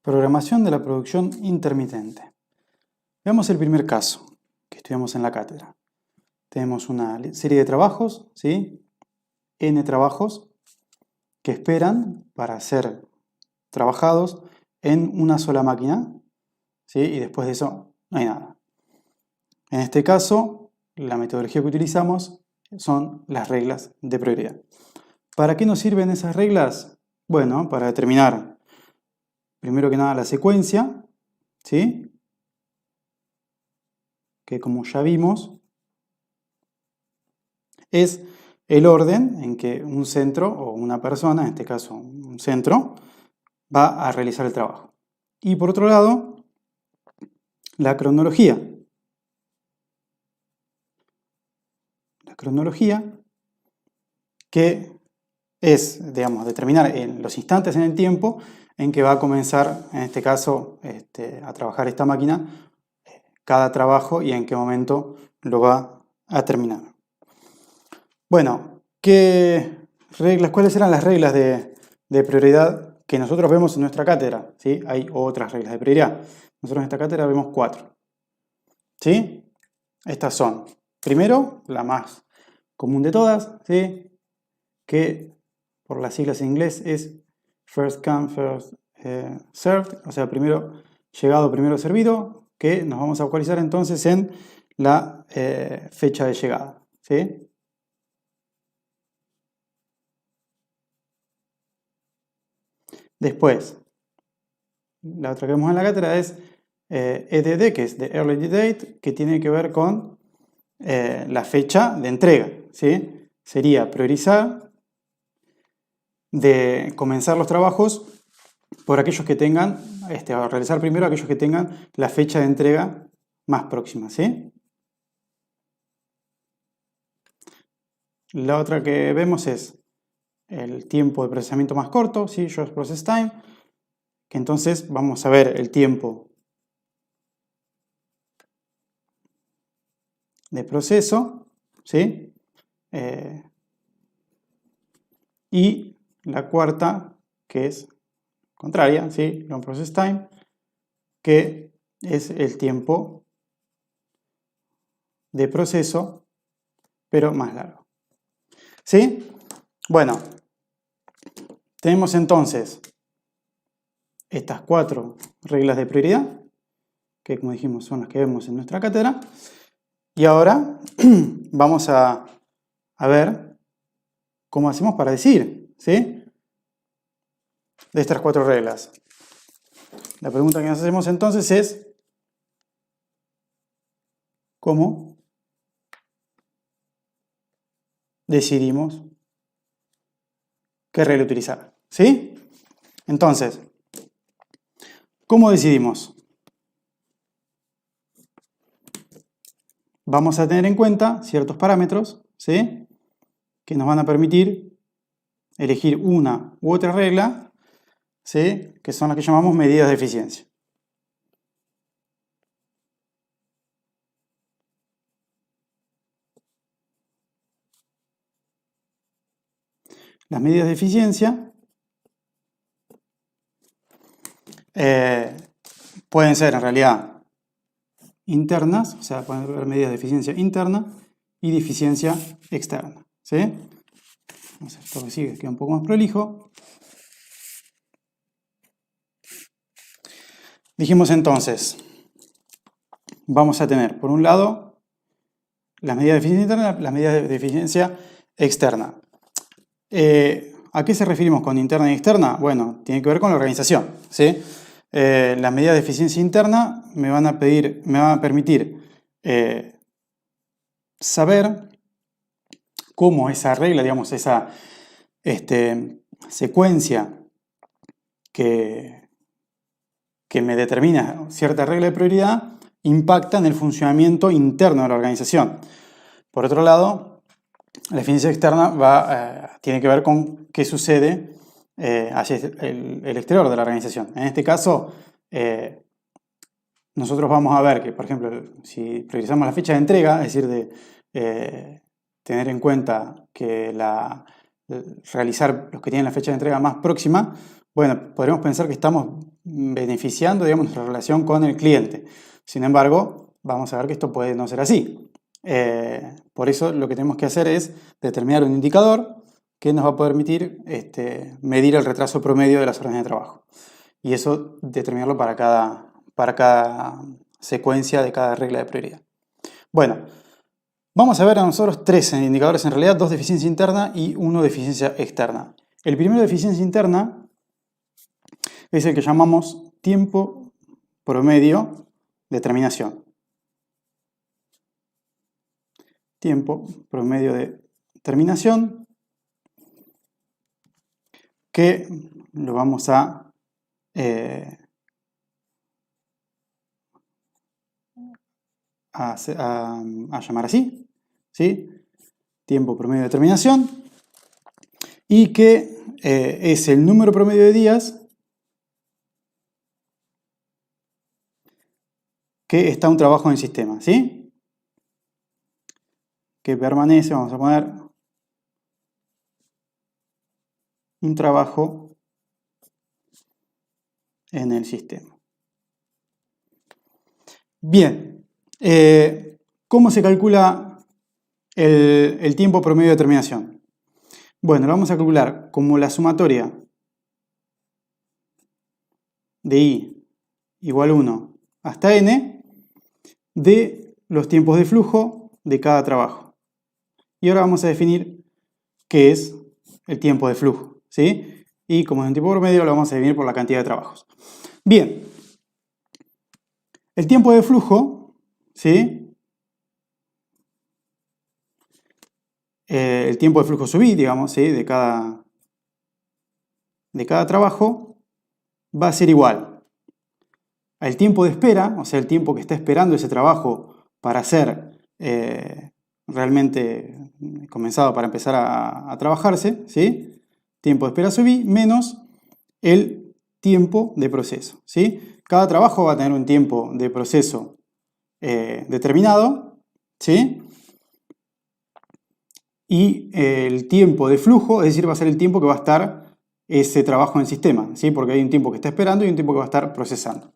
Programación de la producción intermitente. Veamos el primer caso que estudiamos en la cátedra. Tenemos una serie de trabajos, ¿sí? N trabajos que esperan para ser trabajados en una sola máquina, ¿sí? Y después de eso no hay nada. En este caso, la metodología que utilizamos son las reglas de prioridad. ¿Para qué nos sirven esas reglas? Bueno, para determinar primero que nada la secuencia, ¿sí? Que como ya vimos, es el orden en que un centro o una persona, en este caso un centro, va a realizar el trabajo. Y por otro lado, la cronología. La cronología que es, digamos, determinar en los instantes en el tiempo en que va a comenzar, en este caso, a trabajar esta máquina, cada trabajo y en qué momento lo va a terminar. Bueno, ¿cuáles eran las reglas de prioridad que nosotros vemos en nuestra cátedra? ¿Sí? Hay otras reglas de prioridad. Nosotros en esta cátedra vemos 4. ¿Sí? Estas son, primero, la más común de todas, ¿sí? Que por las siglas en inglés es first come, first served, o sea, primero llegado, primero servido, que nos vamos a focalizar entonces en la fecha de llegada, ¿sí? Después, la otra que vemos en la cátedra es EDD, que es de Early Date, que tiene que ver con la fecha de entrega, ¿sí? Sería priorizar de comenzar los trabajos por aquellos que tengan, realizar primero aquellos que tengan la fecha de entrega más próxima, ¿sí? La otra que vemos es el tiempo de procesamiento más corto, ¿sí? Short Process Time, que entonces vamos a ver el tiempo de proceso, ¿sí? Y la cuarta, que es contraria, ¿sí? Long Process Time, que es el tiempo de proceso, pero más largo. ¿Sí? Bueno, tenemos entonces estas 4 reglas de prioridad, que como dijimos son las que vemos en nuestra cátedra. Y ahora vamos a ver cómo hacemos para decidir, ¿sí? De estas 4 reglas. La pregunta que nos hacemos entonces es ¿cómo decidimos qué regla utilizar? ¿Sí? Entonces, ¿cómo decidimos? Vamos a tener en cuenta ciertos parámetros, ¿sí? Que nos van a permitir elegir una u otra regla, ¿sí? Que son las que llamamos medidas de eficiencia. Las medidas de eficiencia pueden ser en realidad internas, o sea, pueden haber medidas de eficiencia interna y de eficiencia externa, ¿sí? Vamos a hacer esto que sigue, queda un poco más prolijo. Dijimos entonces, vamos a tener, por un lado, las medidas de eficiencia interna, las medidas de eficiencia externa. ¿A qué se referimos con interna y externa? Bueno, tiene que ver con la organización, ¿sí? Las medidas de eficiencia interna me van a permitir saber cómo esa regla, digamos, esa secuencia que me determina cierta regla de prioridad impacta en el funcionamiento interno de la organización. Por otro lado, la eficiencia externa tiene que ver con qué sucede hacia el exterior de la organización. En este caso, nosotros vamos a ver que, por ejemplo, si priorizamos la fecha de entrega, es decir, de tener en cuenta que realizar los que tienen la fecha de entrega más próxima, bueno, podríamos pensar que estamos beneficiando, digamos, nuestra relación con el cliente. Sin embargo, vamos a ver que esto puede no ser así. Por eso lo que tenemos que hacer es determinar un indicador que nos va a permitir medir el retraso promedio de las órdenes de trabajo. Y eso determinarlo para cada secuencia de cada regla de prioridad. Bueno, vamos a ver a nosotros 3 indicadores en realidad, 2 de eficiencia interna y 1 de eficiencia externa. El primero de eficiencia interna es el que llamamos tiempo promedio de terminación. Tiempo promedio de terminación, que lo vamos a llamar así, ¿sí? Tiempo promedio de terminación, y que es el número promedio de días que está un trabajo en el sistema, ¿sí? Que permanece, vamos a poner un trabajo en el sistema. Bien, ¿cómo se calcula el tiempo promedio de terminación? Bueno, lo vamos a calcular como la sumatoria de I igual 1 hasta N de los tiempos de flujo de cada trabajo. Y ahora vamos a definir qué es el tiempo de flujo, ¿sí? Y como es un tiempo promedio, lo vamos a definir por la cantidad de trabajos. Bien, el tiempo de flujo, ¿sí? El tiempo de flujo sub I, digamos, ¿sí? de cada trabajo, va a ser igual al tiempo de espera, o sea, el tiempo que está esperando ese trabajo para ser realmente comenzado, para empezar a trabajarse, ¿sí? Tiempo de espera sub I menos el tiempo de proceso, ¿sí? Cada trabajo va a tener un tiempo de proceso determinado, ¿sí? Y el tiempo de flujo, es decir, va a ser el tiempo que va a estar ese trabajo en el sistema, ¿sí? Porque hay un tiempo que está esperando y un tiempo que va a estar procesando.